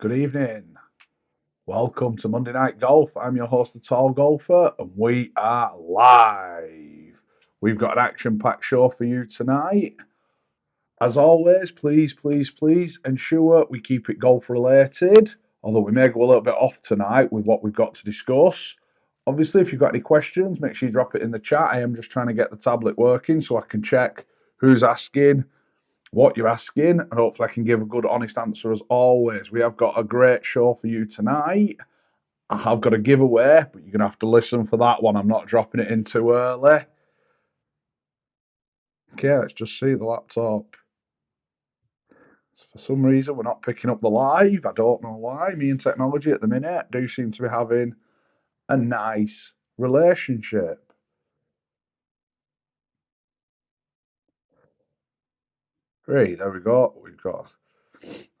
Good evening. Welcome to Monday Night Golf. I'm your host, the Tall Golfer, and we are live. We've got an action packed show for you tonight. As always, please ensure we keep it golf related, although we may go a little bit off tonight with what we've got to discuss. Obviously, if you've got any questions, make sure you drop it in the chat. I am just trying to get the tablet working so I can check who's asking, what you're asking, and hopefully I can give a good, honest answer as always. We have got a great show for you tonight. I have got a giveaway, but you're going to have to listen for that one. I'm not dropping it in too early. Okay, let's just see the laptop. For some reason, we're not picking up the live. I don't know why. Me and technology at the minute do seem to be having a nice relationship. Great, there we go.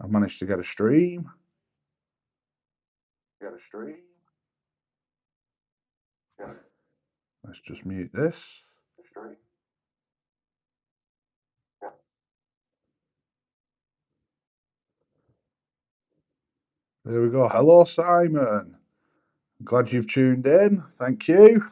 I've managed to get a stream. Let's just mute this. There we go. Hello, Simon. Glad you've tuned in. Thank you.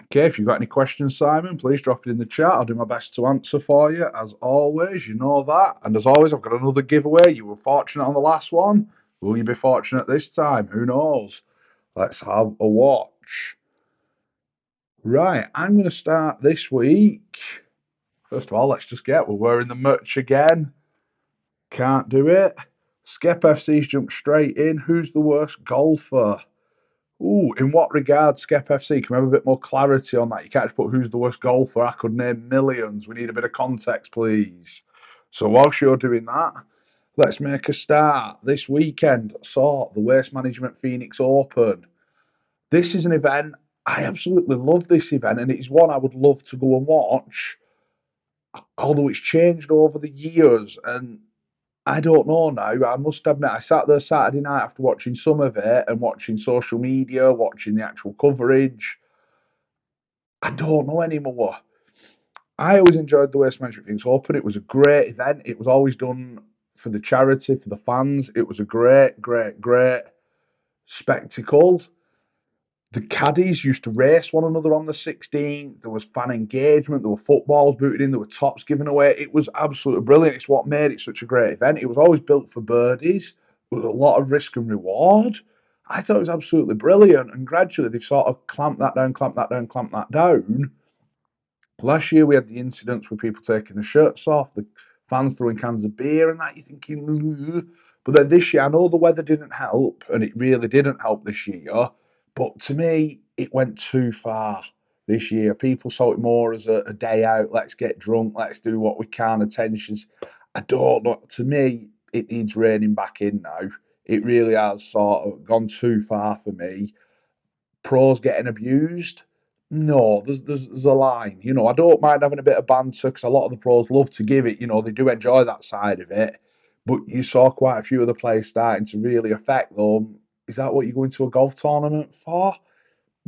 Okay, if you've got any questions, Simon, please drop it in the chat. I'll do my best to answer for you, as always. You know that. And as always, I've got another giveaway. You were fortunate on the last one. Will you be fortunate this time? Who knows? Let's have a watch. Right, I'm going to start this week. First of all, let's just we're wearing the merch again. Can't do it. Skep FC's jumped straight in. Who's the worst golfer? Ooh, in what regard, Skep FC? Can we have a bit more clarity on that? You can't just put who's the worst golfer. I could name millions. We need a bit of context, please. So whilst you're doing that, let's make a start. This weekend saw the Waste Management Phoenix Open. This is an event, I absolutely love this event, and it's one I would love to go and watch, although it's changed over the years, and I don't know now. I must admit, I sat there Saturday night after watching some of it and watching social media, watching the actual coverage. I don't know anymore. I always enjoyed the Waste Management Things Open. It was a great event. It was always done for the charity, for the fans. It was a great spectacle. The caddies used to race one another on the 16. There was fan engagement. There were footballs booted in. There were tops given away. It was absolutely brilliant. It's what made it such a great event. It was always built for birdies with a lot of risk and reward. I thought it was absolutely brilliant. And gradually they've sort of clamped that down. Last year we had the incidents with people taking the shirts off, the fans throwing cans of beer and that. You're thinking, "Ugh." But then this year, I know the weather didn't help, and it really didn't help this year. But to me, it went too far this year. People saw it more as a day out. Let's get drunk. Let's do what we can. Attentions. I don't know. To me, it needs reining back in now. It really has sort of gone too far for me. Pros getting abused. No, there's a line. I don't mind having a bit of banter because a lot of the pros love to give it. They do enjoy that side of it. But you saw quite a few of the players starting to really affect them. Is that what you're going to a golf tournament for?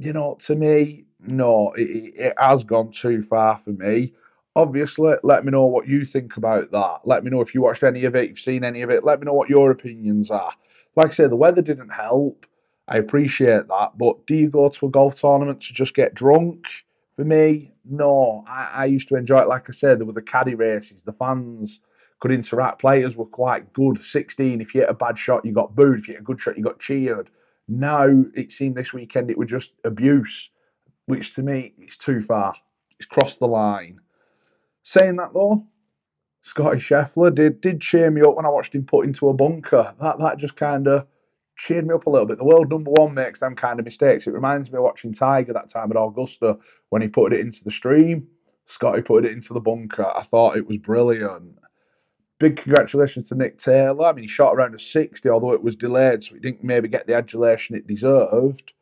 To me, no, it has gone too far for me. Obviously, let me know what you think about that. Let me know if you watched any of it, you've seen any of it. Let me know what your opinions are. Like I say, the weather didn't help. I appreciate that. But do you go to a golf tournament to just get drunk? For me, no. I used to enjoy it. Like I said, there were the caddy races, the fans could interact. Players were quite good. 16, if you hit a bad shot, you got booed. If you hit a good shot, you got cheered. Now it seemed this weekend it was just abuse, which to me is too far. It's crossed the line. Saying that though, Scotty Scheffler did cheer me up when I watched him put into a bunker. That just kind of cheered me up a little bit. The world number one makes them kind of mistakes. It reminds me of watching Tiger that time at Augusta when he put it into the stream. Scotty put it into the bunker. I thought it was brilliant. Big congratulations to Nick Taylor. I mean, he shot around a 60, although it was delayed, so he didn't maybe get the adulation it deserved.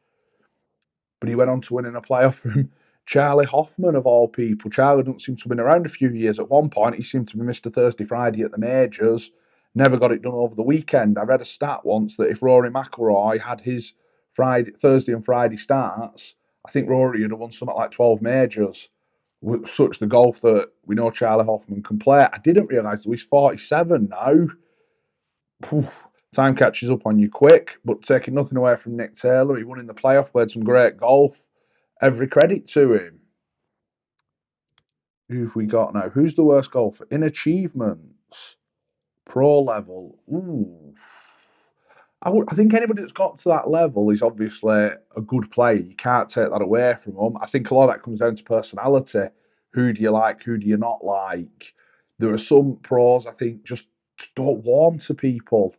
But he went on to win in a playoff from Charlie Hoffman, of all people. Charlie doesn't seem to have been around a few years. At one point, he seemed to be Mr. Thursday Friday at the majors. Never got it done over the weekend. I read a stat once that if Rory McIlroy had his Thursday and Friday starts, I think Rory would have won something like 12 majors. With such the golf that we know Charlie Hoffman can play. I didn't realise that he's 47 now. poof, time catches up on you quick. But taking nothing away from Nick Taylor, he won in the playoff, played some great golf. Every credit to him. Who've we got now? Who's the worst golfer in achievements? Pro level. Ooh. I think anybody that's got to that level is obviously a good player. You can't take that away from them. I think a lot of that comes down to personality. Who do you like? Who do you not like? There are some pros I think just don't warm to people,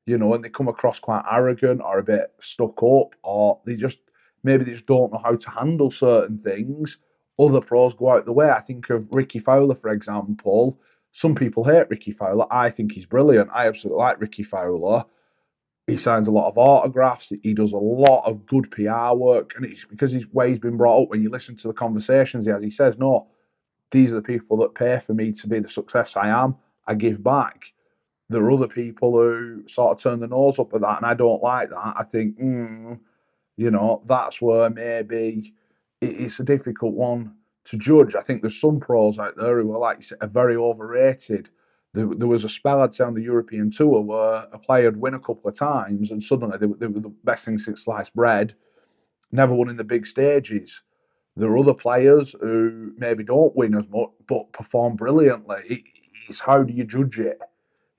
and they come across quite arrogant or a bit stuck up, or maybe they just don't know how to handle certain things. Other pros go out the way. I think of Ricky Fowler, for example. Some people hate Ricky Fowler. I think he's brilliant. I absolutely like Ricky Fowler. He signs a lot of autographs. He does a lot of good PR work, and it's because his way he's been brought up. When you listen to the conversations he has, he says, "No, these are the people that pay for me to be the success I am. I give back." There are other people who sort of turn the nose up at that, and I don't like that. I think, that's where maybe it's a difficult one to judge. I think there's some pros out there who are, like you said, are very overrated. There was a spell I'd say on the European tour where a player would win a couple of times and suddenly they were the best thing since sliced bread, never won in the big stages. There are other players who maybe don't win as much but perform brilliantly. It's how do you judge it?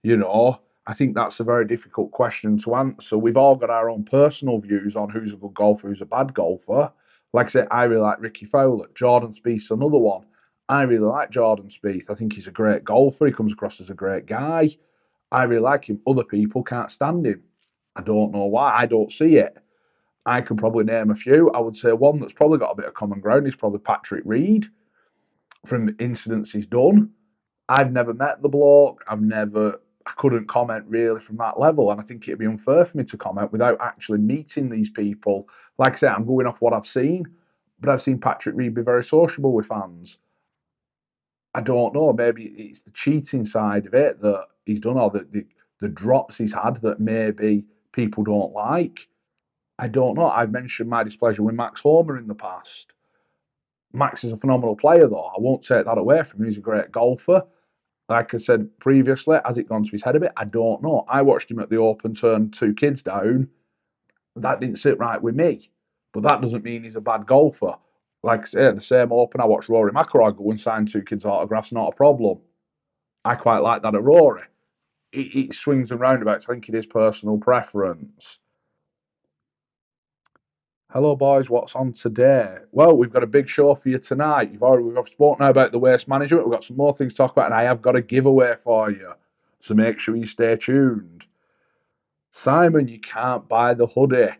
You know, I think that's a very difficult question to answer. We've all got our own personal views on who's a good golfer, who's a bad golfer. Like I said, I really like Ricky Fowler. Jordan Spieth's another one. I really like Jordan Spieth. I think he's a great golfer. He comes across as a great guy. I really like him. Other people can't stand him. I don't know why. I don't see it. I can probably name a few. I would say one that's probably got a bit of common ground is probably Patrick Reed from incidents he's done. I've never met the bloke. I couldn't comment really from that level. And I think it'd be unfair for me to comment without actually meeting these people. Like I said, I'm going off what I've seen, but I've seen Patrick Reed be very sociable with fans. I don't know. Maybe it's the cheating side of it that he's done, or the drops he's had that maybe people don't like. I don't know. I've mentioned my displeasure with Max Homer in the past. Max is a phenomenal player, though. I won't take that away from him. He's a great golfer. Like I said previously, has it gone to his head a bit? I don't know. I watched him at the Open turn two kids down. That didn't sit right with me. But that doesn't mean he's a bad golfer. Like I said, the same Open, I watched Rory McIlroy go and sign two kids' autographs, not a problem. I quite like that at Rory. It swings and roundabouts. I think it is personal preference. Hello, boys. What's on today? Well, we've got a big show for you tonight. We've spoken now about the waste management. We've got some more things to talk about, and I have got a giveaway for you. So make sure you stay tuned. Simon, you can't buy the hoodie.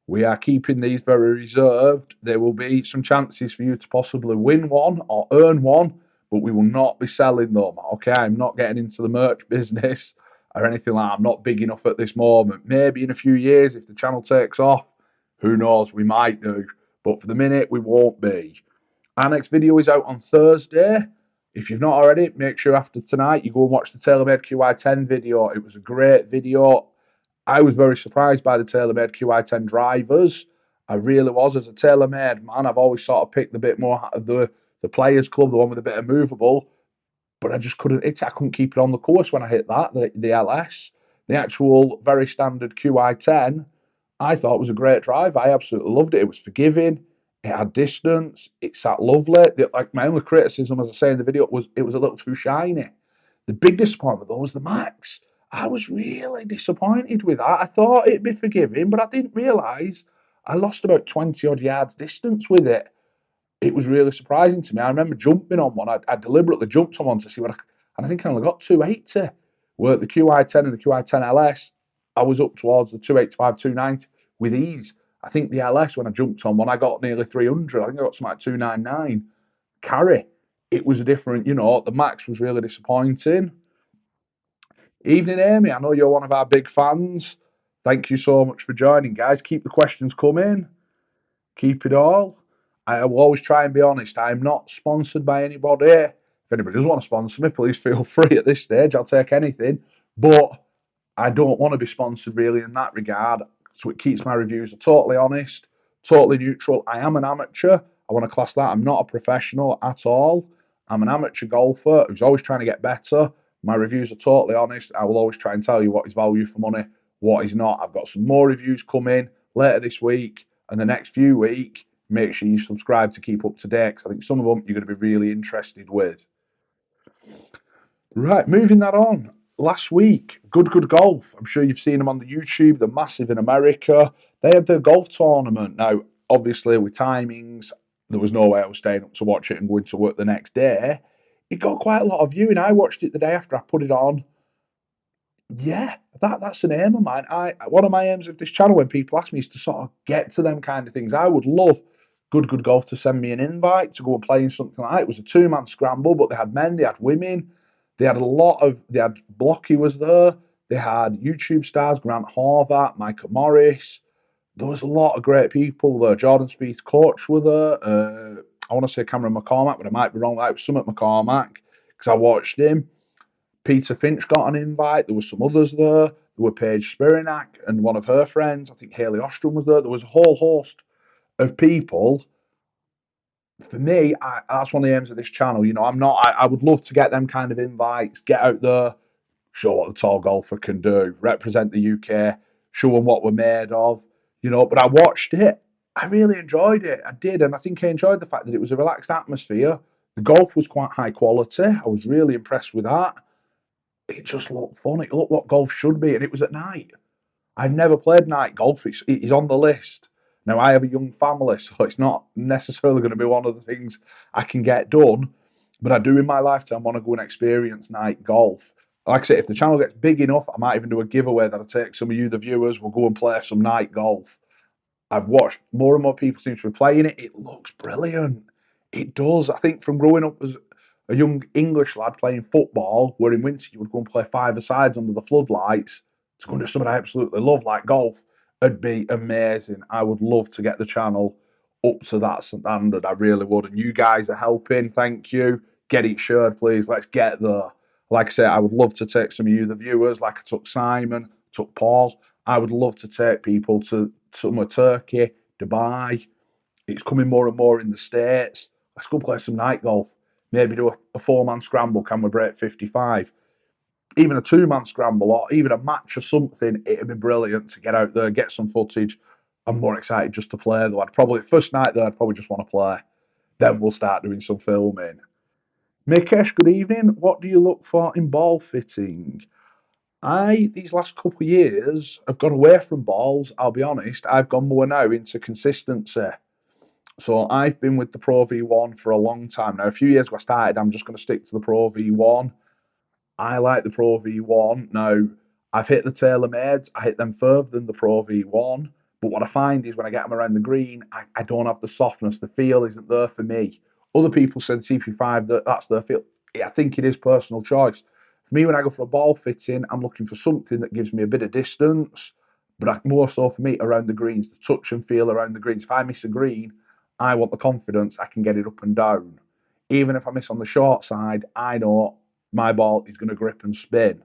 We are keeping these very reserved. There will be some chances for you to possibly win one or earn one, but we will not be selling them. Okay, I'm not getting into the merch business or anything like that. I'm not big enough at this moment. Maybe in a few years, if the channel takes off, who knows, we might do. But for the minute, we won't be. Our next video is out on Thursday. If you've not already, make sure after tonight you go and watch the TaylorMade QI10 video. It was a great video. I was very surprised by the TaylorMade QI10 drivers. I really was. As a TaylorMade man, I've always sort of picked the bit more of the Players Club, the one with a bit of movable, but I just couldn't hit it. I couldn't keep it on the course when I hit that, the LS. The actual very standard QI10, I thought was a great drive. I absolutely loved it. It was forgiving. It had distance. It sat lovely. Like my only criticism, as I say in the video, was it was a little too shiny. The big disappointment though was the Max. I was really disappointed with that. I thought it'd be forgiving, but I didn't realise I lost about 20 odd yards distance with it. It was really surprising to me. I remember jumping on one. I deliberately jumped on one to see and I think I only got 280. Where the QI10 and the QI10 LS, I was up towards the 285, 290 with ease. I think the LS, when I jumped on one, I got nearly 300. I think I got something like 299. Carry. It was a different, the Max was really disappointing. Evening, Amy. I know you're one of our big fans. Thank you so much for joining, guys. Keep the questions coming. Keep it all. I will always try and be honest. I'm not sponsored by anybody. If anybody does want to sponsor me, please feel free at this stage. I'll take anything. But I don't want to be sponsored really in that regard. So it keeps my reviews totally honest, totally neutral. I am an amateur. I want to class that. I'm not a professional at all. I'm an amateur golfer who's always trying to get better. My reviews are totally honest. I will always try and tell you what is value for money, what is not. I've got some more reviews coming later this week and the next few weeks. Make sure you subscribe to keep up to date because I think some of them you're going to be really interested with. Right, moving that on. Last week, Good Golf. I'm sure you've seen them on the YouTube. They're massive in America. They had their golf tournament. Now, obviously, with timings, there was no way I was staying up to watch it and going to work the next day. It got quite a lot of viewing. I watched it the day after I put it on. Yeah, that's an aim of mine. I One of my aims of this channel when people ask me is to sort of get to them kind of things. I would love Good Golf to send me an invite to go and play in something like that. It was a two-man scramble, but they had men, they had women, they had Blocky was there, they had YouTube stars, Grant Horvath, Micah Morris. There was a lot of great people there. Jordan Spieth's coach were there. I want to say Cameron McCormack, but I might be wrong. It was Summit McCormack because I watched him. Peter Finch got an invite. There were some others there. There were Paige Spiranak and one of her friends. I think Haley Ostrom was there. There was a whole host of people. For me, that's one of the aims of this channel. You know, I would love to get them kind of invites, get out there, show what the tall golfer can do, represent the UK, show them what we're made of. You know, but I watched it. I really enjoyed it. I did, and I think I enjoyed the fact that it was a relaxed atmosphere. The golf was quite high quality. I was really impressed with that. It just looked fun. It looked what golf should be, and it was at night. I've never played night golf. It's on the list. Now, I have a young family, so it's not necessarily going to be one of the things I can get done, but I do in my lifetime want to go and experience night golf. Like I say, if the channel gets big enough, I might even do a giveaway that I take some of you, the viewers, will go and play some night golf. I've watched more and more people seem to be playing it. It looks brilliant. It does. I think from growing up as a young English lad playing football, where in winter you would go and play five-a-sides under the floodlights, to go and do something I absolutely love, like golf, it'd be amazing. I would love to get the channel up to that standard. I really would. And you guys are helping. Thank you. Get it shared, please. Let's get there. Like I say, I would love to take some of you, the viewers, like I took Simon, took Paul. I would love to take people to somewhere Turkey, Dubai. It's coming more and more in the States. Let's go play some night golf. Maybe do a four-man scramble. Can we break 55? Even a two-man scramble or even a match or something. It'd be brilliant to get out there, get some footage. I'm more excited just to play though. I'd probably first night there, I'd probably just want to play. Then we'll start doing some filming. Mikesh, good evening. What do you look for in ball fitting? These last couple of years, have gone away from balls. I'll be honest. I've gone more now into consistency. So I've been with the Pro V1 for a long time now. A few years ago I started. I'm just going to stick to the Pro V1. I like the Pro V1. Now, I've hit the TaylorMades. I hit them further than the Pro V1. But what I find is when I get them around the green, I don't have the softness. The feel isn't there for me. Other people said CP5, that's their feel. I think it is personal choice. For me, when I go for a ball fitting, I'm looking for something that gives me a bit of distance, but more so for me around the greens, the touch and feel around the greens. If I miss a green, I want the confidence I can get it up and down. Even if I miss on the short side, I know my ball is going to grip and spin.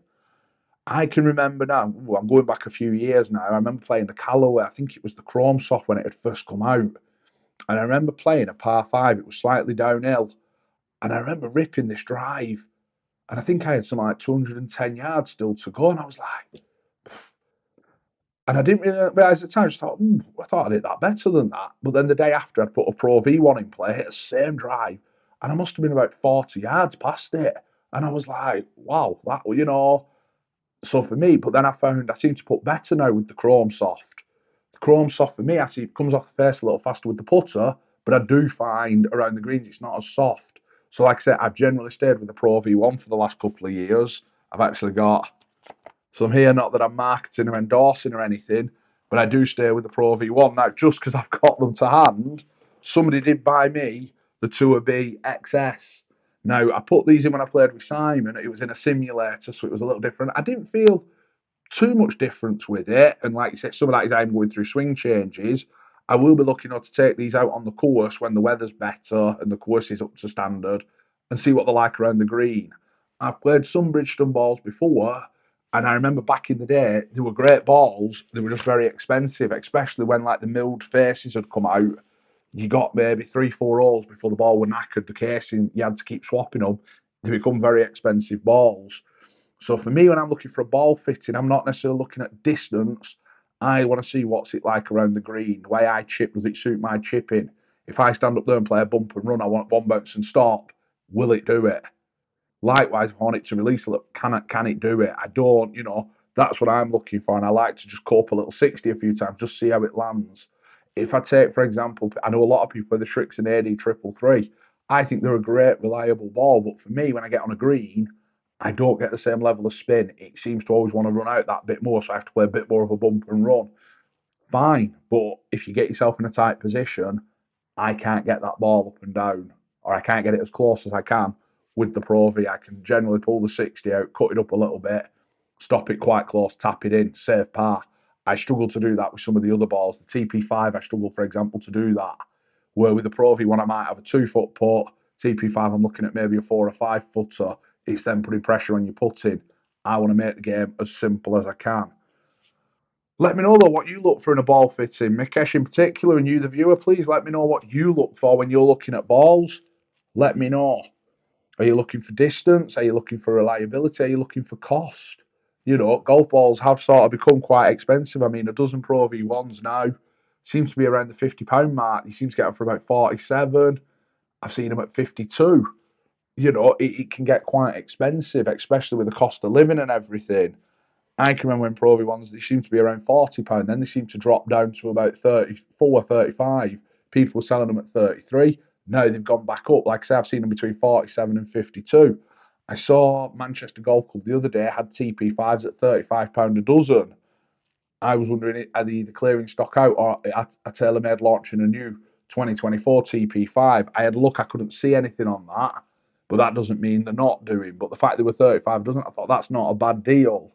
I can remember now, I'm going back a few years now. I remember playing the Callaway, I think it was the Chrome Soft when it had first come out. And I remember playing a par five, it was slightly downhill. And I remember ripping this drive. And I think I had something like 210 yards still to go. And I was like, and I didn't really realise at the time, I just thought, I thought I did that better than that. But then the day after, I'd put a Pro V1 in play, hit the same drive, and I must have been about 40 yards past it. And I was like, wow, so for me, but then I found I seem to put better now with the Chrome Soft. The Chrome Soft for me, I see it comes off the face a little faster with the putter, but I do find around the greens it's not as soft. So, like I said, I've generally stayed with the Pro V1 for the last couple of years. I've actually got so I'm here, not that I'm marketing or endorsing or anything, but I do stay with the Pro V1 now just because I've got them to hand. Somebody did buy me the Tour B XS. Now, I put these in when I played with Simon. It was in a simulator, so it was a little different. I didn't feel too much difference with it. And like you said, some of that is I'm going through swing changes. I will be looking to take these out on the course when the weather's better and the course is up to standard and see what they're like around the green. I've played some Bridgestone balls before, and I remember back in the day, they were great balls. They were just very expensive, especially when like the milled faces had come out. You got maybe 3, 4 holes before the ball were knackered. The casing, you had to keep swapping them. They become very expensive balls. So for me, when I'm looking for a ball fitting, I'm not necessarily looking at distance. I want to see what's it like around the green. The way I chip, does it suit my chipping? If I stand up there and play a bump and run, I want one bounce and stop. Will it do it? Likewise, I want it to release a little. Can it do it? I don't, that's what I'm looking for. And I like to just go up a little 60 a few times, just see how it lands. If I take, for example, I know a lot of people with the Tricks and AD 333. I think they're a great, reliable ball. But for me, when I get on a green, I don't get the same level of spin. It seems to always want to run out that bit more. So I have to play a bit more of a bump and run. Fine. But if you get yourself in a tight position, I can't get that ball up and down, or I can't get it as close as I can with the Pro V. I can generally pull the 60 out, cut it up a little bit, stop it quite close, tap it in, save par. I struggle to do that with some of the other balls. The TP5, I struggle, for example, to do that. Where with the Pro V1, I might have a 2 foot putt. TP5, I'm looking at maybe a 4 or 5 footer. It's then putting pressure on your putting. I want to make the game as simple as I can. Let me know though what you look for in a ball fitting. Mikesh in particular, and you, the viewer, please let me know what you look for when you're looking at balls. Let me know. Are you looking for distance? Are you looking for reliability? Are you looking for cost? Golf balls have sort of become quite expensive. I mean, a dozen Pro V1s now seems to be around the £50 mark. You seem to get them for about 47. I've seen them at 52. It can get quite expensive, especially with the cost of living and everything. I can remember when Pro V1s, they seem to be around £40, then they seem to drop down to about 34, 35. People were selling them at 33. Now they've gone back up. Like I say, I've seen them between 47 and 52. I saw Manchester Golf Club the other day had TP5s at £35 a dozen. I was wondering, are they either clearing stock out or are TaylorMade launching a new 2024 TP5? I had a look, I couldn't see anything on that, but that doesn't mean they're not doing. But the fact they were 35 doesn't, I thought that's not a bad deal.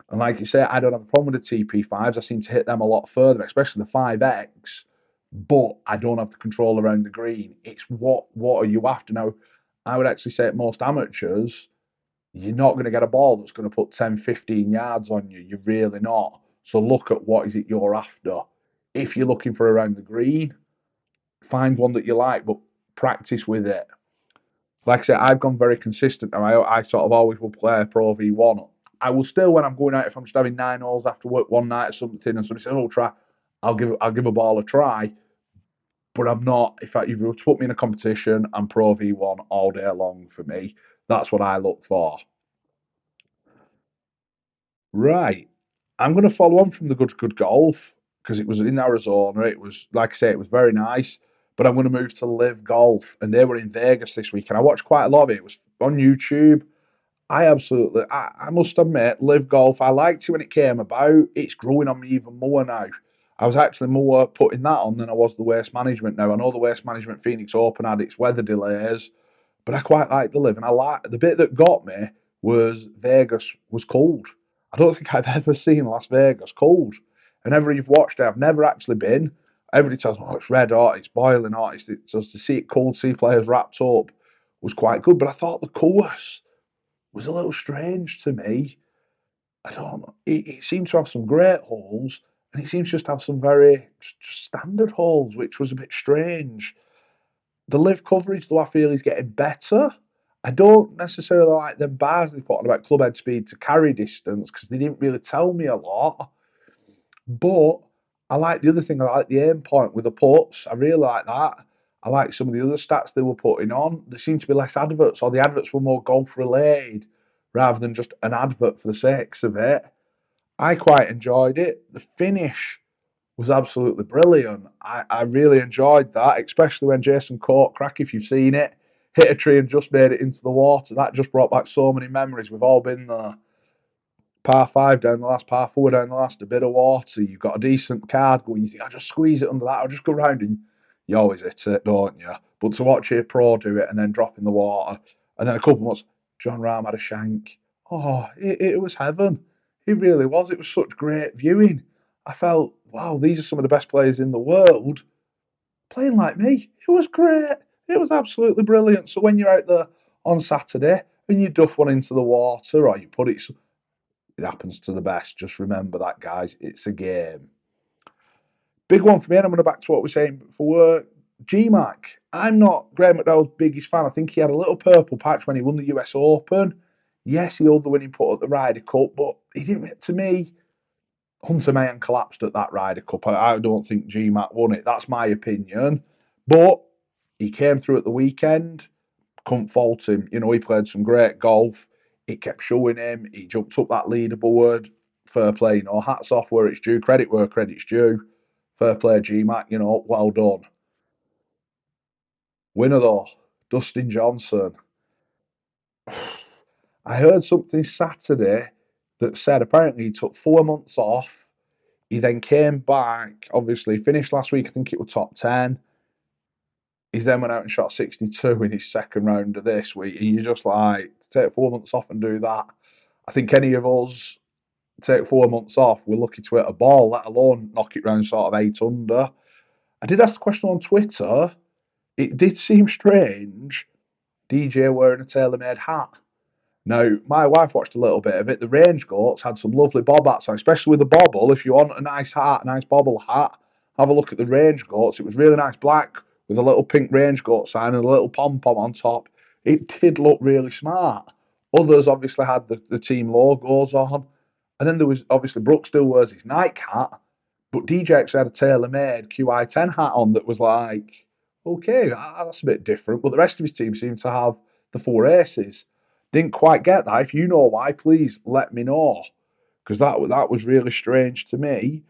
And like you say, I don't have a problem with the TP5s. I seem to hit them a lot further, especially the 5X. But I don't have the control around the green. It's what are you after? Now, I would actually say at most amateurs, you're not going to get a ball that's going to put 10, 15 yards on you. You're really not. So look at what is it you're after. If you're looking for around the green, find one that you like, but practice with it. Like I said, I've gone very consistent now. I sort of always will play a Pro V1. I will still, when I'm going out, if I'm just having 9 holes after work one night or something, and somebody says, "Oh, try," I'll give a ball a try. But I'm not. If you were to put me in a competition, I'm Pro V1 all day long for me. That's what I look for. Right. I'm going to follow on from the Good Golf because it was in Arizona. It was, like I say, it was very nice. But I'm going to move to Live Golf, and they were in Vegas this week, and I watched quite a lot of it. It was on YouTube. I must admit, Live Golf, I liked it when it came about. It's growing on me even more now. I was actually more putting that on than I was the Waste Management now. I know the Waste Management Phoenix Open had its weather delays, but I quite like the Live. And I like the bit that got me was Vegas was cold. I don't think I've ever seen Las Vegas cold. And ever you've watched it, I've never actually been. Everybody tells me, oh, it's red hot, it's boiling hot. So to see it cold, see players wrapped up was quite good. But I thought the course was a little strange to me. I don't know. It seemed to have some great holes, and it seems just to have some very just standard holes, which was a bit strange. The live coverage, though, I feel is getting better. I don't necessarily like the bars they put on about club head speed to carry distance because they didn't really tell me a lot. But I like the other thing. I like the aim point with the putts. I really like that. I like some of the other stats they were putting on. There seemed to be less adverts, or the adverts were more golf related rather than just an advert for the sakes of it. I quite enjoyed it. The finish was absolutely brilliant. I really enjoyed that, especially when Jason Courtcrack, if you've seen it, hit a tree and just made it into the water. That just brought back so many memories. We've all been there. Par five down the last, par four down the last, a bit of water. You've got a decent card going. You think, I'll just squeeze it under that. I'll just go round, and you always hit it, don't you? But to watch a pro do it and then drop in the water, and then a couple months, John Rahm had a shank. Oh, it was heaven. It really was. It was such great viewing. I felt, wow, these are some of the best players in the world playing like me. It was great. It was absolutely brilliant. So when you're out there on Saturday and you duff one into the water or you put it happens to the best. Just remember that, guys. It's a game. Big one for me, and I'm going to back to what we're saying before. GMAC. I'm not Graham McDowell's biggest fan. I think he had a little purple patch when he won the US Open. Yes, he held the winning putt at the Ryder Cup, but he didn't. To me, Hunter Mahan collapsed at that Ryder Cup. I don't think GMAT won it. That's my opinion. But he came through at the weekend. Couldn't fault him. He played some great golf. It kept showing him. He jumped up that leaderboard. Fair play. Hats off where it's due. Credit where credit's due. Fair play, GMAT. Well done. Winner though, Dustin Johnson. I heard something Saturday that said apparently he took 4 months off. He then came back, obviously finished last week, I think it was top 10. He then went out and shot 62 in his second round of this week. And you're just like, to take 4 months off and do that. I think any of us take 4 months off, we're lucky to hit a ball, let alone knock it round sort of 8 under. I did ask the question on Twitter. It did seem strange, DJ wearing a tailor-made hat. Now, my wife watched a little bit of it. The Range Goats had some lovely bob hats on, especially with the bobble. If you want a nice hat, a nice bobble hat, have a look at the Range Goats. It was really nice black with a little pink Range Goat sign and a little pom pom on top. It did look really smart. Others obviously had the team logos on. And then there was obviously Brooks still wears his Nike hat, but DJ actually had a tailor made QI10 hat on that was like, okay, that's a bit different. But the rest of his team seemed to have the four aces. Didn't quite get that. If you know why, please let me know, because that was really strange to me.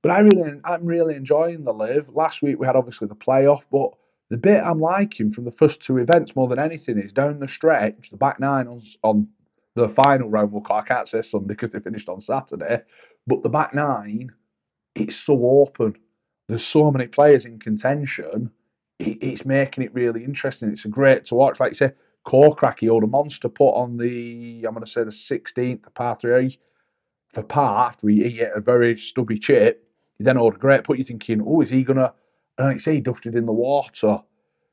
But I'm really enjoying the live. Last week we had obviously the playoff, but the bit I'm liking from the first two events more than anything is down the stretch, the back nine on the final round. I can't say Sunday because they finished on Saturday, but the back nine, it's so open. There's so many players in contention. It's making it really interesting. It's a great to watch. Like you say, Corcrack, he owed a monster put on I'm going to say the 16th, the par three for par after he hit a very stubby chip. He then owed a great put. You're thinking, oh, is he going to? And like you say, he duffed it in the water.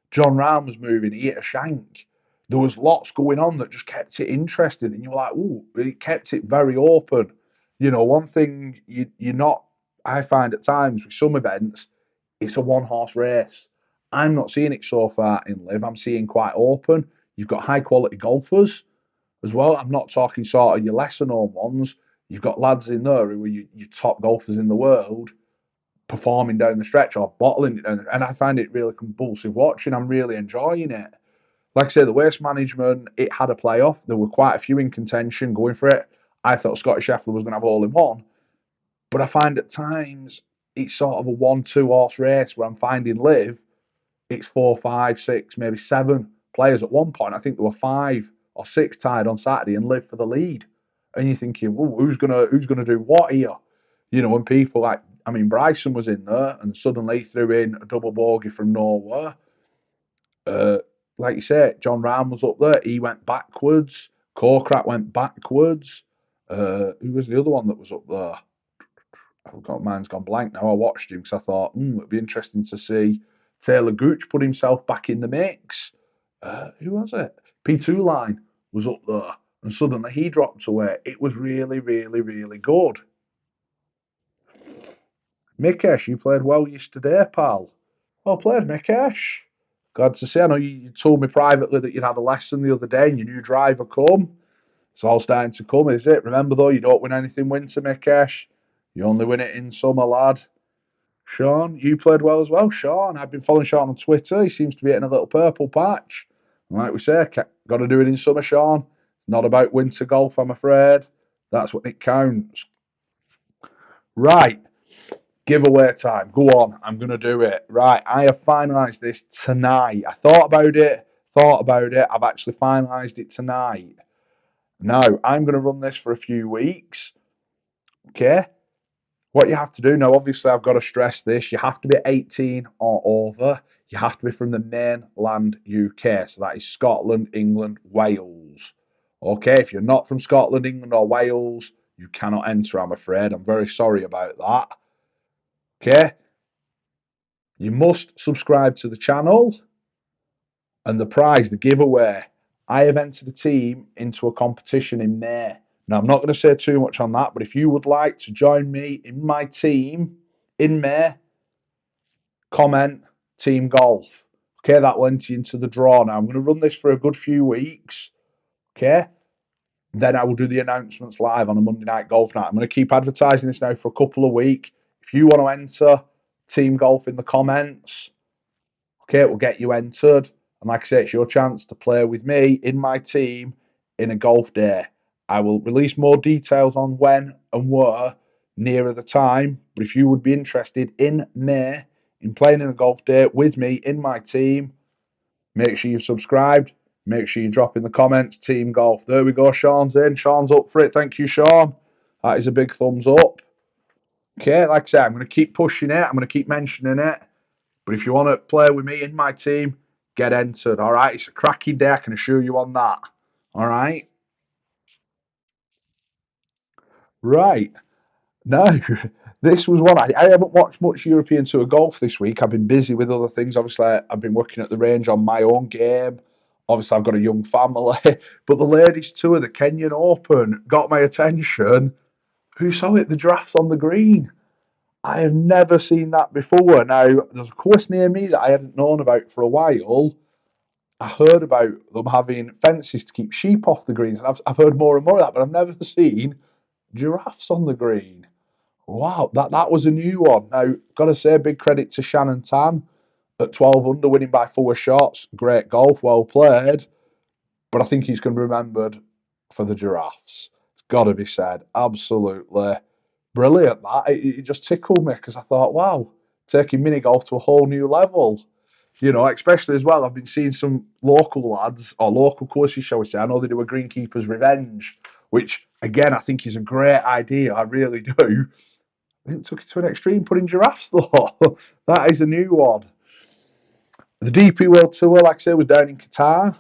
John Rahm was moving. He hit a shank. There was lots going on that just kept it interesting, and you were like, "Ooh!" It kept it very open. One thing you're not. I find at times with some events, it's a one horse race. I'm not seeing it so far in live. I'm seeing quite open. You've got high quality golfers as well. I'm not talking sort of your lesser known ones. You've got lads in there who are your top golfers in the world performing down the stretch or bottling it down. And I find it really compulsive watching. I'm really enjoying it. Like I say, the Waste Management, it had a playoff. There were quite a few in contention going for it. I thought Scotty Scheffler was going to have all in one. But I find at times it's sort of a 1-2 horse race where I'm finding live, it's 4, 5, 6, maybe 7 players at one point. I think there were 5 or 6 tied on Saturday and live for the lead. And you're thinking, well, who's gonna do what here? When people like, I mean, Bryson was in there and suddenly threw in a double bogey from nowhere. Uh, like you say, John Rahm was up there. He went backwards. Corcrack went backwards. Who was the other one that was up there? I've got mine's gone blank now. I watched him because I thought, it'd be interesting to see Taylor Gooch put himself back in the mix. Who was it? P2 line was up there, and suddenly he dropped away. It was really, really, really good. Mikesh, you played well yesterday, pal. Well played, Mikesh. Glad to see. I know you told me privately that you'd had a lesson the other day and your new driver come. It's all starting to come, is it? Remember though, you don't win anything winter, Mikesh. You only win it in summer, lad. Sean, you played well as well. Sean, I've been following Sean on Twitter. He seems to be hitting a little purple patch. And like we say, got to do it in summer, Sean. Not about winter golf, I'm afraid. That's what it counts. Right, giveaway time. Go on, I'm going to do it. Right, I have finalised this tonight. I thought about it. I've actually finalised it tonight. Now, I'm going to run this for a few weeks. Okay? What you have to do now, obviously, I've got to stress this. You have to be 18 or over. You have to be from the mainland UK. So that is Scotland, England, Wales. Okay, if you're not from Scotland, England, or Wales, you cannot enter, I'm afraid. I'm very sorry about that. Okay, you must subscribe to the channel. And the prize, the giveaway, I have entered a team into a competition in May. Now, I'm not going to say too much on that, but if you would like to join me in my team in May, comment Team Golf. Okay, that will enter you into the draw now. I'm going to run this for a good few weeks. Okay, Then I will do the announcements live on a Monday night golf night. I'm going to keep advertising this now for a couple of weeks. If you want to enter team golf in the comments, okay, we'll get you entered. And like I say, it's your chance to play with me in my team in a golf day. I will release more details on when and where nearer the time. But if you would be interested in May in playing in a golf day with me in my team, make sure you've subscribed. Make sure you drop in the comments, Team Golf. There we go. Sean's in. Sean's up for it. Thank you, Sean. That is a big thumbs up. Okay, like I said, I'm going to keep pushing it. I'm going to keep mentioning it. But if you want to play with me in my team, get entered. All right. It's a cracking day. I can assure you on that. All right. Right. No, this was one. I haven't watched much European Tour golf this week. I've been busy with other things. Obviously, I've been working at the range on my own game. Obviously, I've got a young family. But the ladies' tour, the Kenyan Open, got my attention. Who saw it? The drafts on the green. I have never seen that before. Now, there's a course near me that I hadn't known about for a while. I heard about them having fences to keep sheep off the greens, and I've heard more and more of that, but I've never seen giraffes on the green. Wow, that was a new one. Now, got to say, big credit to Shannon Tan at 12 under, winning by 4 shots. Great golf, well played. But I think he's going to be remembered for the giraffes. It's got to be said. Absolutely brilliant. That it just tickled me because I thought, wow, taking mini golf to a whole new level. Especially as well, I've been seeing some local lads or local courses, shall we say. I know they do a Greenkeeper's Revenge, which again I think is a great idea. I really do. I think took it to an extreme, putting giraffes though. That is a new one. The DP World Tour, like I say, was down in Qatar.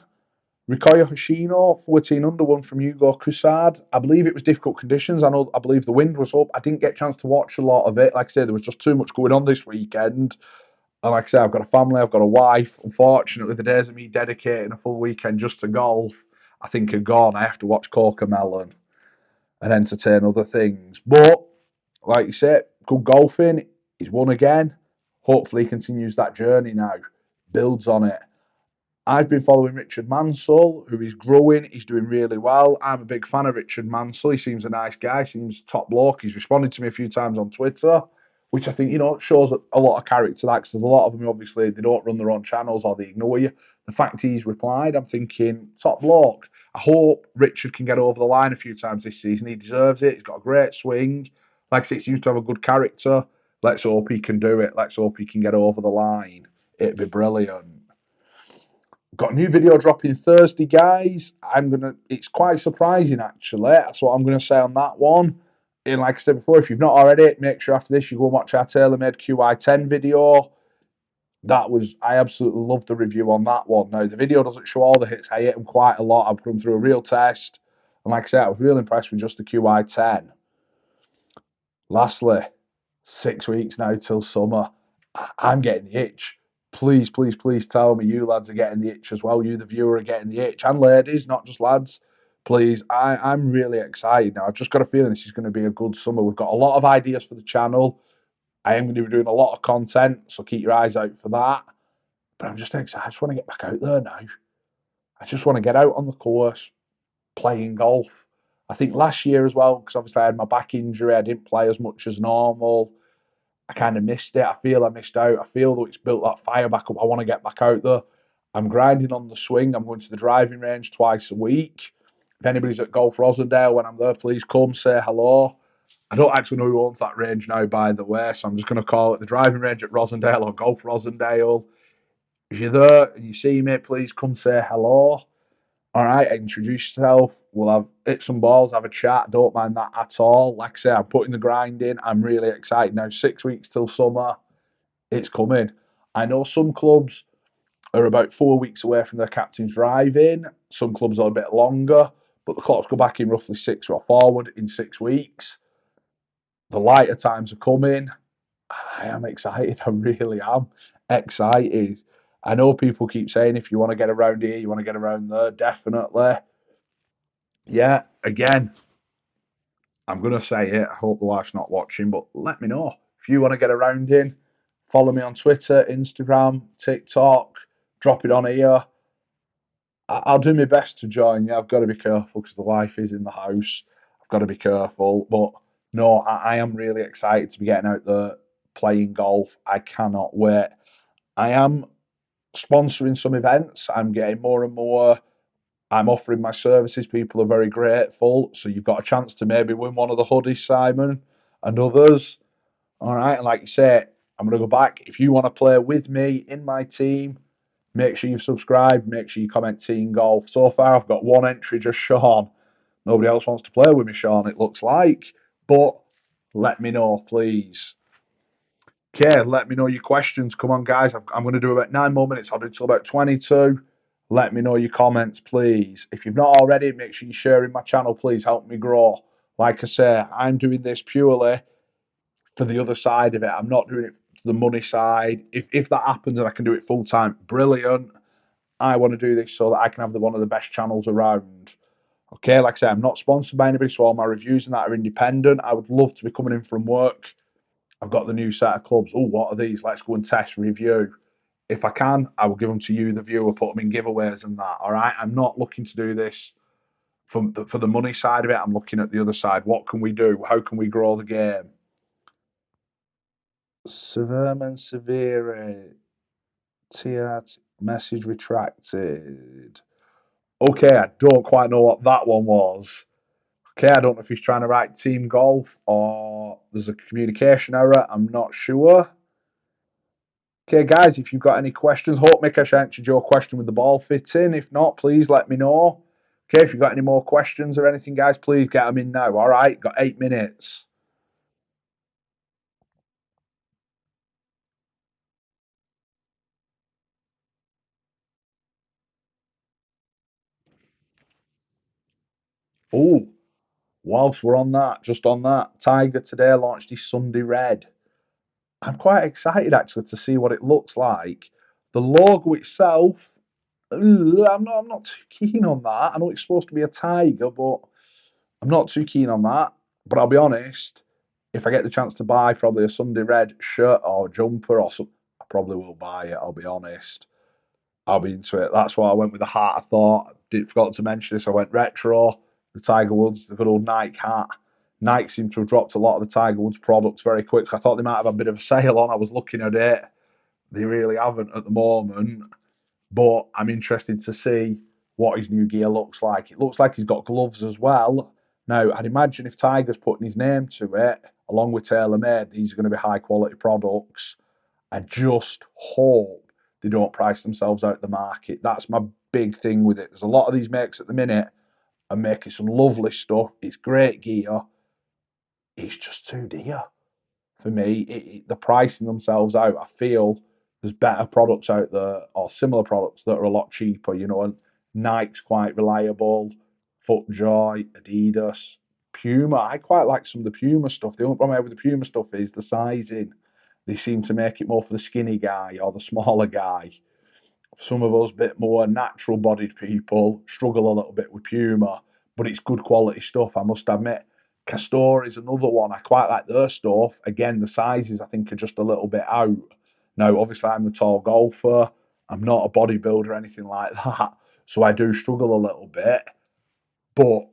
Rikoya Hoshino, 14 under, one from Hugo Coussard. I believe it was difficult conditions. I believe the wind was up. I didn't get a chance to watch a lot of it. Like I say, there was just too much going on this weekend. And like I say, I've got a family, I've got a wife. Unfortunately, the days of me dedicating a full weekend just to golf, I think are gone. I have to watch Cocomelon and entertain other things. But like you said, good golfing. He's won again. Hopefully, he continues that journey now, builds on it. I've been following Richard Mansell, who is growing. He's doing really well. I'm a big fan of Richard Mansell. He seems a nice guy. Seems top bloke. He's responded to me a few times on Twitter, which I think shows a lot of character. That because a lot of them obviously they don't run their own channels or they ignore you. The fact he's replied, I'm thinking top bloke. I hope Richard can get over the line a few times this season. He deserves it. He's got a great swing. Like I say, he seems to have a good character. Let's hope he can do it. Let's hope he can get over the line. It'd be brilliant. Got a new video dropping Thursday, guys. It's quite surprising actually. That's what I'm gonna say on that one. And like I said before, if you've not already, make sure after this you go and watch our TaylorMade QI10 video. I absolutely loved the review on that one. Now the video doesn't show all the hits. I hit them quite a lot. I've come through a real test, and like I said, I was really impressed with just the QI10. Lastly, 6 weeks now till summer. I'm getting the itch. Please, please, please tell me you lads are getting the itch as well. You, the viewer, are getting the itch. And ladies, not just lads. Please, I'm really excited now. I've just got a feeling this is going to be a good summer. We've got a lot of ideas for the channel. I am going to be doing a lot of content, so keep your eyes out for that. But I'm just excited. I just want to get back out there now. I just want to get out on the course, playing golf. I think last year as well, because obviously I had my back injury, I didn't play as much as normal. I kind of missed it. I feel I missed out. I feel that it's built that fire back up. I want to get back out there. I'm grinding on the swing. I'm going to the driving range twice a week. If anybody's at Golf Rosendale when I'm there, please come say hello. I don't actually know who owns that range now, by the way, so I'm just going to call it the driving range at Rosendale or Golf Rosendale. If you're there and you see me, please come say hello. All right, introduce yourself. We'll have hit some balls, have a chat. Don't mind that at all. Like I say, I'm putting the grind in. I'm really excited now. 6 weeks till summer. It's coming. I know some clubs are about 4 weeks away from their captain's drive-in. Some clubs are a bit longer, but the clocks go back in roughly six or forward in 6 weeks. The lighter times are coming. I am excited. I really am excited. I know people keep saying if you want to get around here, you want to get around there. Definitely. Yeah, again, I'm going to say it. I hope the wife's not watching, but let me know. If you want to get around in, follow me on Twitter, Instagram, TikTok, drop it on here. I'll do my best to join you. I've got to be careful because the wife is in the house. I've got to be careful. But no, I am really excited to be getting out there playing golf. I cannot wait. I am sponsoring some events. I'm getting more and more. I'm offering my services. People are very grateful. So you've got a chance to maybe win one of the hoodies, Simon, and others. All right. And like you say, I'm going to go back. If you want to play with me in my team, make sure you've subscribed. Make sure you comment Team Golf. So far, I've got one entry, just Sean. Nobody else wants to play with me, Sean, it looks like. But let me know, please. Okay, let me know your questions. Come on, guys. I'm going to do about 9 more minutes. I'll do till about 22. Let me know your comments, please. If you've not already, make sure you're sharing my channel, please. Help me grow. Like I say, I'm doing this purely for the other side of it. I'm not doing it for the money side. If that happens and I can do it full time, brilliant. I want to do this so that I can have one of the best channels around. Okay, like I say, I'm not sponsored by anybody, so all my reviews and that are independent. I would love to be coming in from work. I've got the new set of clubs. Oh, what are these? Let's go and test review. If I can, I will give them to you, the viewer, put them in giveaways and that. All right, I'm not looking to do this for the money side of it. I'm looking at the other side. What can we do? How can we grow the game? Severman Severe Tiat message retracted. Okay, I don't quite know what that one was. Okay, I don't know if he's trying to write team golf or there's a communication error. I'm not sure. Okay, guys, if you've got any questions, hope Mikesh answered your question with the ball fitting. If not, please let me know. Okay, if you've got any more questions or anything, guys, please get them in now. All right, got 8 minutes. Oh, whilst we're on that, just on that, Tiger today launched his Sunday Red. I'm quite excited actually to see what it looks like. The logo itself, I'm not too keen on that. I know it's supposed to be a tiger, but I'm not too keen on that. But I'll be honest, if I get the chance to buy probably a Sunday Red shirt or jumper or something, I probably will buy it. I'll be honest. I'll be into it. That's why I went with the hat. I thought, did forgot to mention this. I went retro, the Tiger Woods, the good old Nike hat. Nike seemed to have dropped a lot of the Tiger Woods products very quickly. I thought they might have a bit of a sale on. I was looking at it. They really haven't at the moment. But I'm interested to see what his new gear looks like. It looks like he's got gloves as well. Now, I'd imagine if Tiger's putting his name to it, along with TaylorMade, these are going to be high quality products. I just hope they don't price themselves out the market. That's my big thing with it. There's a lot of these makes at the minute are making some lovely stuff. It's great gear. It's just too dear for me. They're pricing themselves out. I feel there's better products out there or similar products that are a lot cheaper. And Nike's quite reliable. FootJoy, Adidas, Puma. I quite like some of the Puma stuff. The only problem I have with the Puma stuff is the sizing. They seem to make it more for the skinny guy or the smaller guy. Some of us, a bit more natural bodied people, struggle a little bit with Puma, but it's good quality stuff, I must admit. Castor is another one. I quite like their stuff. Again, the sizes I think are just a little bit out. Now, obviously, I'm the tall golfer. I'm not a bodybuilder or anything like that. So I do struggle a little bit. But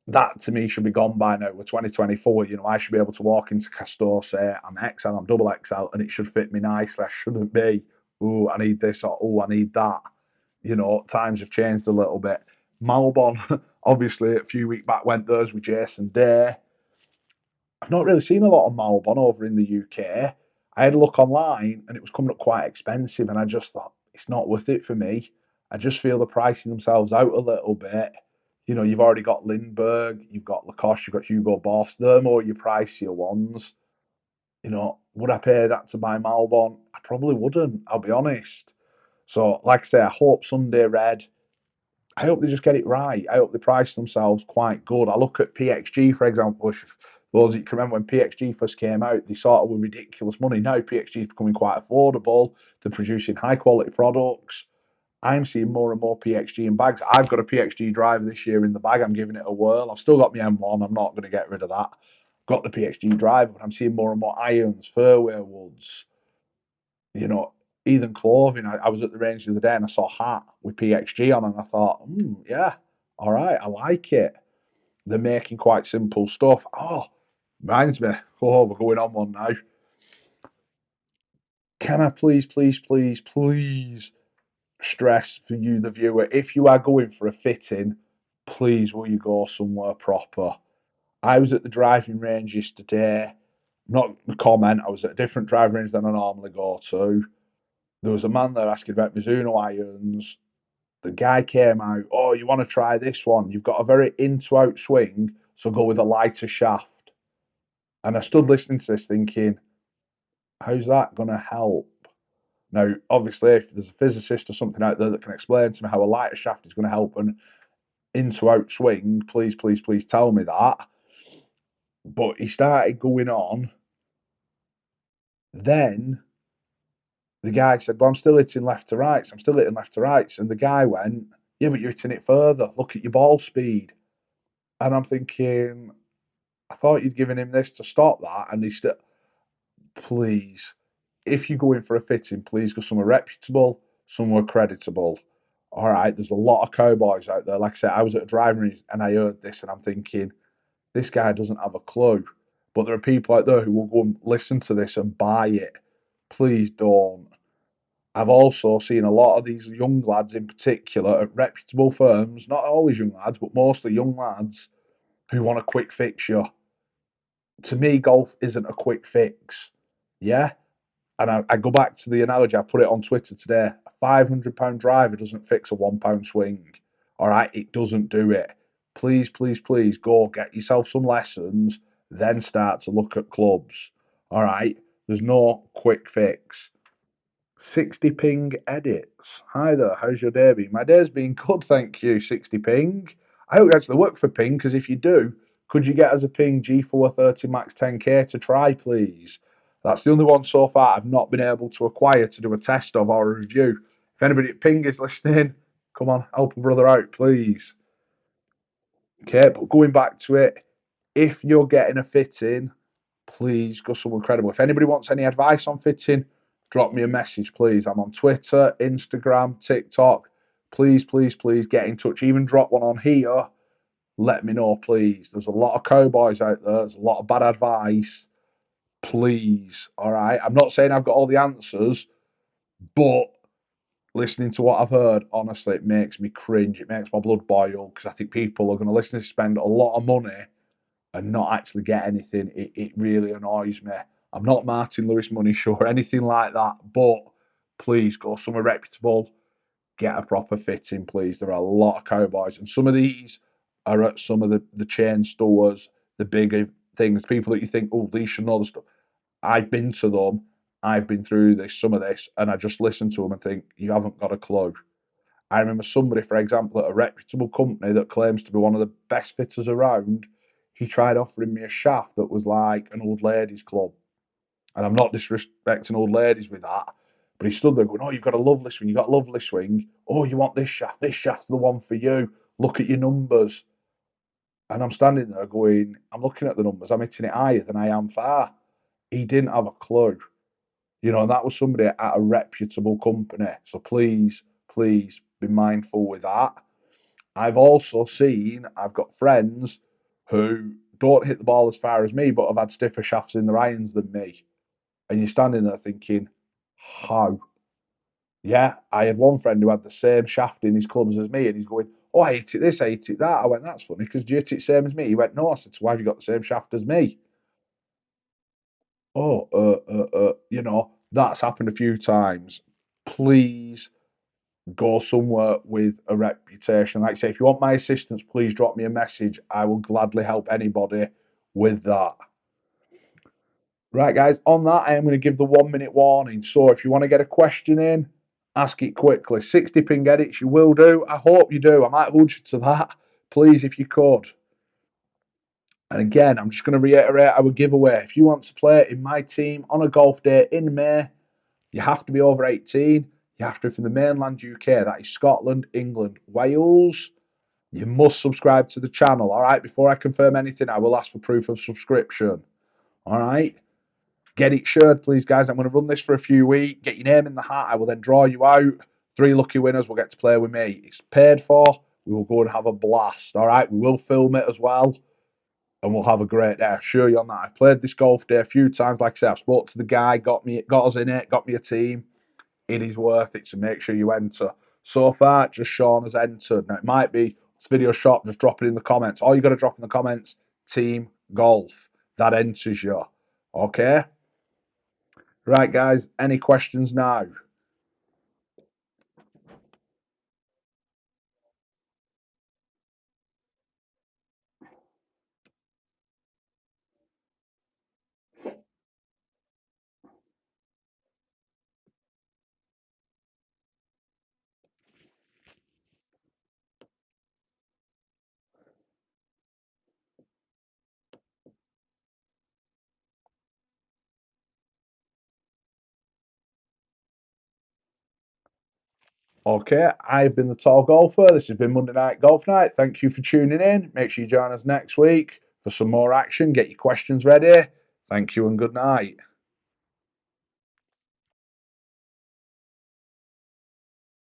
that to me should be gone by now. We're 2024. I should be able to walk into Castor, say I'm XL, I'm double XL, and it should fit me nicely. I shouldn't be, oh, I need this or oh, I need that. Times have changed a little bit. Malbon, obviously, a few weeks back went theirs with Jason Day. I've not really seen a lot of Malbon over in the UK. I had a look online and it was coming up quite expensive, and I just thought it's not worth it for me. I just feel they're pricing themselves out a little bit. You've already got Lindbergh, you've got Lacoste, you've got Hugo Boss. They're more your pricier ones. Would I pay that to buy Malbon? I probably wouldn't. I'll be honest. So, like I say, I hope Sunday Red. I hope they just get it right. I hope they price themselves quite good. I look at PXG, for example. If those you can remember when PXG first came out, they sort of were ridiculous money. Now PXG is becoming quite affordable. They're producing high quality products. I'm seeing more and more PXG in bags. I've got a PXG driver this year in the bag. I'm giving it a whirl. I've still got my M1. I'm not going to get rid of that. Got the PXG driver, but I'm seeing more and more irons, fairway woods. You know, Even clothing. I was at the range the other day and I saw a hat with PXG on, and I thought, yeah, all right, I like it. They're making quite simple stuff. Oh, reminds me. Oh, we're going on one now. Can I please stress for you, the viewer, if you are going for a fitting, please will you go somewhere proper? I was at the driving range yesterday. Not a comment, I was at a different driving range than I normally go to. There was a man there asking about Mizuno irons. The guy came out, oh, you want to try this one? You've got a very in to out swing, so go with a lighter shaft. And I stood listening to this thinking, how's that going to help? Now, obviously, if there's a physicist or something out there that can explain to me how a lighter shaft is going to help an in to out swing, please tell me that. But he started going on. Then the guy said, well, I'm still hitting left to rights. I'm still hitting left to rights. And the guy went, yeah, but you're hitting it further. Look at your ball speed. And I'm thinking, I thought you'd given him this to stop that. And he's still, please, if you're going for a fitting, please go somewhere reputable, somewhere creditable. All right, there's a lot of cowboys out there. Like I said, I was at a driving range and I heard this and I'm thinking, this guy doesn't have a clue. But there are people out there who will go and listen to this and buy it. Please don't. I've also seen a lot of these young lads in particular at reputable firms, not always young lads, but mostly young lads who want a quick fixture. To me, golf isn't a quick fix. Yeah? And I go back to the analogy, I put it on Twitter today. A £500 driver doesn't fix a £1 swing. All right? It doesn't do it. Please go get yourself some lessons, then start to look at clubs. All right? There's no quick fix. 60 ping edits. Hi there, how's your day been? My day's been good, thank you, 60 ping. I hope you actually work for Ping, because if you do, could you get us a Ping G430 Max 10K to try, please? That's the only one so far I've not been able to acquire to do a test of or a review. If anybody at Ping is listening, come on, help a brother out, please. Okay, but going back to it, if you're getting a fitting, please go somewhere credible. If anybody wants any advice on fitting, drop me a message, please. I'm on Twitter, Instagram, TikTok. Please get in touch. Even drop one on here. Let me know, please. There's a lot of cowboys out there. There's a lot of bad advice. Please, all right. I'm not saying I've got all the answers, but listening to what I've heard, honestly, it makes me cringe. It makes my blood boil because I think people are going to listen to spend a lot of money and not actually get anything. It really annoys me. I'm not Martin Lewis Money Show or anything like that, but please go somewhere reputable, get a proper fitting, please. There are a lot of cowboys, and some of these are at some of the chain stores, the bigger things, people that you think, oh, these should know the stuff. I've been to them, I've been through this, some of this, and I just listen to them and think, you haven't got a clue. I remember somebody, for example, at a reputable company that claims to be one of the best fitters around, he tried offering me a shaft that was like an old ladies club. And I'm not disrespecting old ladies with that, but he stood there going, oh, you've got a lovely swing, you've got a lovely swing. Oh, you want this shaft's the one for you. Look at your numbers. And I'm standing there going, I'm looking at the numbers, I'm hitting it higher than I am far. He didn't have a clue. And that was somebody at a reputable company. So please be mindful with that. I've also seen, I've got friends who don't hit the ball as far as me, but have had stiffer shafts in their irons than me. And you're standing there thinking, how? Yeah, I had one friend who had the same shaft in his clubs as me, and he's going, oh, I hit it this, I hit it that. I went, that's funny, because do you hit it same as me? He went, no. I said, so why have you got the same shaft as me? Oh, that's happened a few times. Please go somewhere with a reputation. Like I say, if you want my assistance, please drop me a message. I will gladly help anybody with that. Right, guys, on that, I am going to give the 1 minute warning. So if you want to get a question in, ask it quickly. 60 ping edits, you will do. I hope you do. I might hold you to that. Please, if you could. And again, I'm just going to reiterate our giveaway. If you want to play in my team on a golf day in May, you have to be over 18. You have to be from the mainland UK. That is Scotland, England, Wales. You must subscribe to the channel. All right. Before I confirm anything, I will ask for proof of subscription. All right. Get it shared, please, guys. I'm going to run this for a few weeks. Get your name in the hat. I will then draw you out. 3 lucky winners will get to play with me. It's paid for. We will go and have a blast. All right. We will film it as well. And we'll have a great day. I assure you on that. I've played this golf day a few times. Like I said, I've spoke to the guy, got us in it, got me a team. It is worth it, so make sure you enter. So far, just Sean has entered. Now, it might be this video short, just drop it in the comments. All you got to drop in the comments, Team Golf. That enters you. Okay? Right, guys, any questions now? Okay, I've been the Tall Golfer. This has been Monday Night Golf Night. Thank you for tuning in. Make sure you join us next week for some more action. Get your questions ready. Thank you and good night.